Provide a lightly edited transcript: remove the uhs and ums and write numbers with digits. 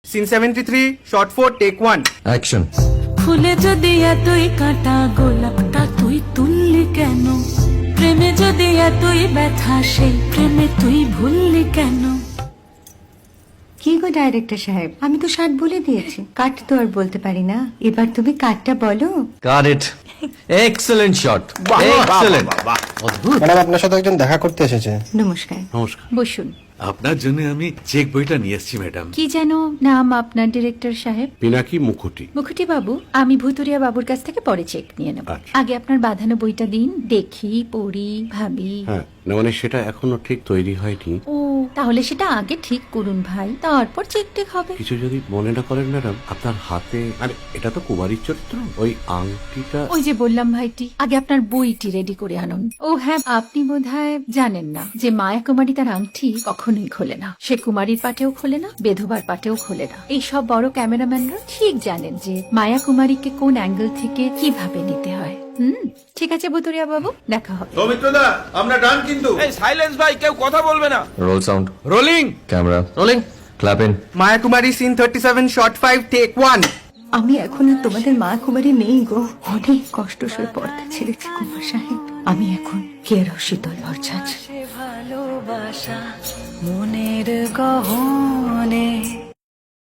Scene 73, shot 4, take 1. Action. ফুলে যদি এতই কাটা গোলাপটা তুই তুললি কেন? প্রেমে যদি এতই ব্যথা সেই প্রেমে তুই ভুললি কেন? কি গো ডাইরেক্টর সাহেব, আমি তো 60 বলে দিয়েছি, কাট তো আর বলতে পারি না, এবার তুমি কাটটা বলো। Got it. Excellent shot, excellent. Madam আপনার সাথে একজন দেখা করতে এসেছে। নমস্কার, নমস্কার। বসুন। আপনার জন্য আমি চেক বইটা নিয়ে এসেছি ম্যাডাম। কি যেন নাম আপনার ডিরেক্টর সাহেব? পিনাকি মুখোটি। মুখুটি বাবু, আমি ভুতুরিয়া বাবুর কাছ থেকে পরে চেক নিয়ে নেব। আচ্ছা। আগে আপনার বাঁধানো বইটা দিন, দেখি, পড়ি, ভাবি। হ্যাঁ, না মানে সেটা এখনো ঠিক তৈরি হয়নি। ও, তাহলে সেটা আগে ঠিক করুন ভাই, তারপর চেক টেক হবে। কিছু যদি মনে না করেন ম্যাডাম, আপনার হাতে, আরে এটা তো কুমারীর চরিত্র, ওই আংটিটা। ওই যে বললাম ভাইটি, আগে আপনার বইটি রেডি করে আনুন। ও হ্যাঁ, আপনি বোধহয় জানেন না যে মায়া কুমারী তার আংটি কখনোই খোলে না। সে কুমারীর পাটেও খোলে না, বেধবার পাটেও খোলে না। এই সব বড় ক্যামেরাম্যানরা ঠিক জানেন যে মায়া কুমারীকে কোন অ্যাঙ্গেল থেকে কিভাবে নিতে হয়। ঠিক আছে ভুতুরিয়া বাবু, দেখা হবে। সৌমিত্রদা, আমরা ডান কিন্তু। এই সাইলেন্স ভাই, কেউ কথা বলবে না। Roll sound, rolling. Camera rolling, clap in. Maya Kumari, scene 37, shot 5, take 1. আমি এখন আর তোমাদের মা কুমারী নেই গো, অনেক কষ্ট সয়ে পর্দা ছেড়েছি কুমার সাহেব। আমি এখন কেরো শীতল ভরছাছ। ভালোবাসা মনের গহনে